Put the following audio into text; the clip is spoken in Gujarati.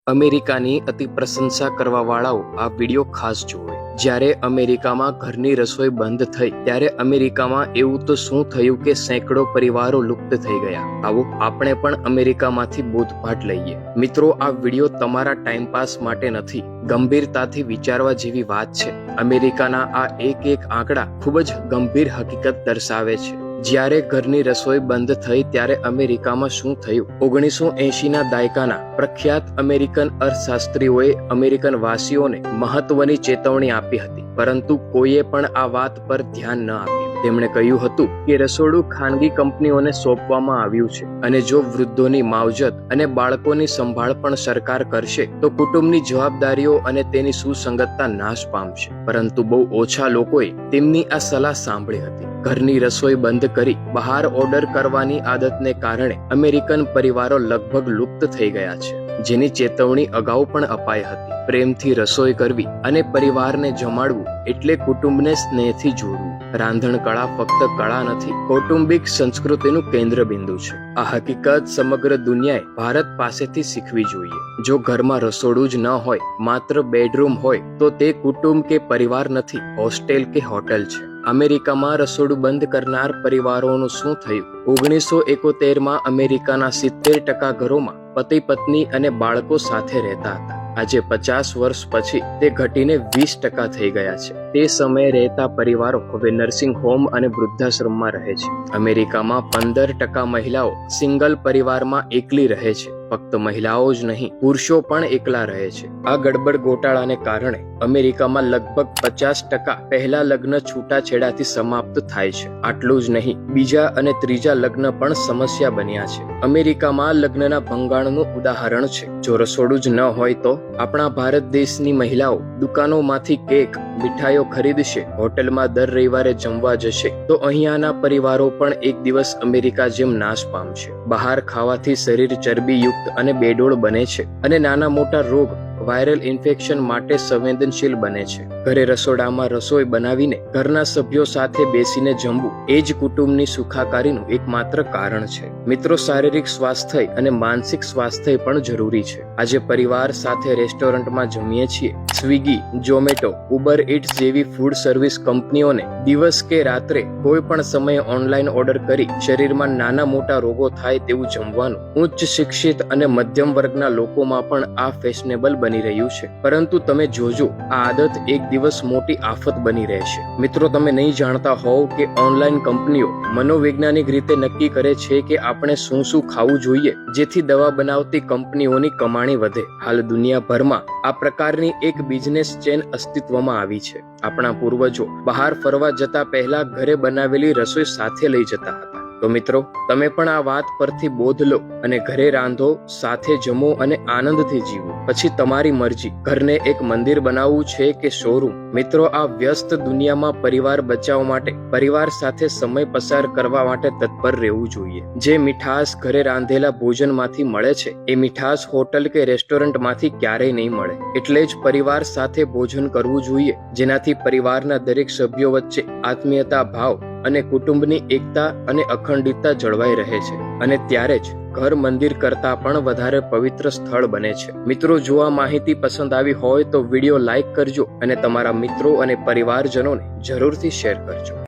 અમેરિકાની અતિ પ્રશંસા કરવાવાળાઓ આ વિડીયો ખાસ જુએ। જ્યારે અમેરિકામાં ઘરની રસોઈ બંધ થઈ ત્યારે અમેરિકામાં એવું તો શું થયું કે સેંકડો પરિવારો લુપ્ત થઈ ગયા। આવો આપણે પણ અમેરિકામાંથી બોધપાઠ લઈએ। મિત્રો, આ વિડીયો તમારા ટાઈમપાસ માટે નથી, ગંભીરતાથી વિચારવા જેવી વાત છે। અમેરિકાના આ એક આંકડા ખૂબ જ ગંભીર હકીકત દર્શાવે છે। જ્યારે ઘરની રસોઈ બંધ થઈ ત્યારે અમેરિકામાં શું થયું? 1980ના દાયકાના પ્રખ્યાત અમેરિકન અર્થશાસ્ત્રીઓએ અમેરિકન વાસીઓને મહત્વની ચેતવણી આપી હતી, પરંતુ કોઈએ પણ આ વાત પર ધ્યાન ન આપ્યું। તેમણે કહ્યું હતું કે રસોડું ખાનગી કંપનીઓને સોંપવામાં આવ્યું છે અને જો વૃદ્ધોની માવજત અને બાળકોની સંભાળ પણ સરકાર કરશે તો કુટુંબની જવાબદારીઓ અને તેની સુસંગતતા નાશ પામશે। પરંતુ બહુ ઓછા લોકોએ તેમની આ સલાહ સાંભળી હતી। ઘરની રસોઈ બંધ કરી બહાર ઓર્ડર કરવાની આદતને કારણે અમેરિકન પરિવારો લગભગ લુપ્ત થઈ ગયા છે, જેની ચેતવણી અગાઉ પણ અપાઈ હતી। પ્રેમથી રસોઈ કરવી અને પરિવારને જમાડવું એટલે કુટુંબને સ્નેહથી જોડવું। રાંધણ કળા ફક્ત કળા નથી, કૌટુંબિક સંસ્કૃતિનું કેન્દ્રબિંદુ છે। આ હકીકત સમગ્ર દુનિયાએ ભારત પાસેથી શીખવી જોઈએ। જો ઘરમાં રસોડું જ ન હોય, માત્ર બેડરૂમ હોય, તો તે કુટુંબ કે પરિવાર નથી, હોસ્ટેલ કે હોટલ છે। અમેરિકામાં રસોડું બંધ કરનાર પરિવારોનું શું થયું? 1971માં અમેરિકાના 70% ઘરોમાં પતિ પત્ની અને બાળકો સાથે રહેતા હતા। આજે 50 વર્ષ પછી તે ઘટીને 20% થઈ ગયા છે। તે સમયે રહેતા પરિવારો હવે નર્સિંગ હોમ અને વૃદ્ધાશ્રમમાં રહે છે। અમેરિકામાં 15% મહિલાઓ સિંગલ પરિવારમાં એકલી રહે છે। ફક્ત મહિલાઓ જ નહીં, પુરુષો પણ એકલા રહે છે। આ ગડબડ ગોટાળાને કારણે અમેરિકામાં લગભગ 50% પહેલા લગ્ન છૂટાછેડાથી સમાપ્ત થાય છે। આટલું જ નહીં, બીજા અને ત્રીજા લગ્ન પણ સમસ્યા બન્યા છે। અમેરિકામાં લગ્નના ભંગાણનું ઉદાહરણ છે। જો રસોડું જ ન હોય તો આપણા ભારત દેશની મહિલાઓ દુકાનોમાંથી કેક, મીઠાઈઓ ખરીદશે, હોટલમાં દર રવિવારે જમવા જશે, તો અહીંયાના પરિવારો પણ એક દિવસ અમેરિકા જેમ નાશ પામશે। બહાર ખાવાથી શરીર ચરબીયુક્ત અને બેડોળ બને છે અને નાના મોટા રોગ, વાયરલ ઇન્ફેક્શન માટે સંવેદનશીલ બને છે। ઘરે રસોડામાં રસોઈ બનાવીને ઘરના સભ્યો સાથે બેસીને જમવું એ જ કુટુંબની સુખાકારીનું એકમાત્ર કારણ છે। મિત્રો, શારીરિક સ્વાસ્થ્ય અને માનસિક સ્વાસ્થ્ય પણ જરૂરી છે। આજે પરિવાર સાથે રેસ્ટોરન્ટમાં જમીએ છીએ। સ્વિગી, ઝોમેટો, ઉબર ઇટ્સ જેવી ફૂડ સર્વિસ કંપનીઓને દિવસ કે રાત્રે કોઈ પણ સમયે ઓનલાઈન ઓર્ડર કરી શરીરમાં નાના મોટા રોગો થાય તેવું જમવાનું ઉચ્ચ શિક્ષિત અને મધ્યમ વર્ગના લોકોમાં પણ આ ફેશનેબલ બની રહ્યું છે। પરંતુ તમે જોજો, આ આદત એક દિવસ મોટી આફત બની રહેશે। મિત્રો, તમે નહીં જાણતા હોવ કે ઓનલાઈન કંપનીઓ મનોવૈજ્ઞાનિક રીતે નક્કી કરે છે કે આપણે શું ખાવું જોઈએ, જેથી દવા બનાવતી કંપનીઓની કમાણી વધે। હાલ દુનિયાભરમાં આ પ્રકારની એક બિઝનેસ ચેન અસ્તિત્વમાં આવી છે। આપણા પૂર્વજો બહાર ફરવા જતા પહેલા ઘરે બનાવેલી રસોઈ સાથે લઈ જતા હતા। તો મિત્રો, તમે પણ આ વાત પરથી બોધ લો અને ઘરે રાંધો, સાથે જમો અને આનંદથી જીવો। પછી તમારી મરજી, ઘરને એક મંદિર બનાવવું છે કે શોરૂમ। મિત્રો, આ વ્યસ્ત દુનિયામાં પરિવાર બચાવવા માટે, પરિવાર સાથે સમય પસાર કરવા માટે તત્પર રહેવું જોઈએ। જે મીઠાશ ઘરે રાંધેલા ભોજનમાંથી મળે છે, એ મીઠાશ હોટલ કે રેસ્ટોરન્ટમાંથી ક્યારેય નહીં મળે। એટલે જ પરિવાર સાથે ભોજન કરવું જોઈએ, જેનાથી પરિવારના દરેક સભ્યો વચ્ચે આત્મીયતા ભાવ અને કુટુંબની એકતા અને અખંડિતતા જળવાઈ રહે છે, અને ત્યારે જ ઘર મંદિર કરતા પણ વધારે પવિત્ર સ્થળ બને છે। મિત્રો, જો આ માહિતી પસંદ આવી હોય તો વિડીયો લાઈક કરજો અને તમારા મિત્રો અને પરિવારજનોને જરૂરથી શેર કરજો।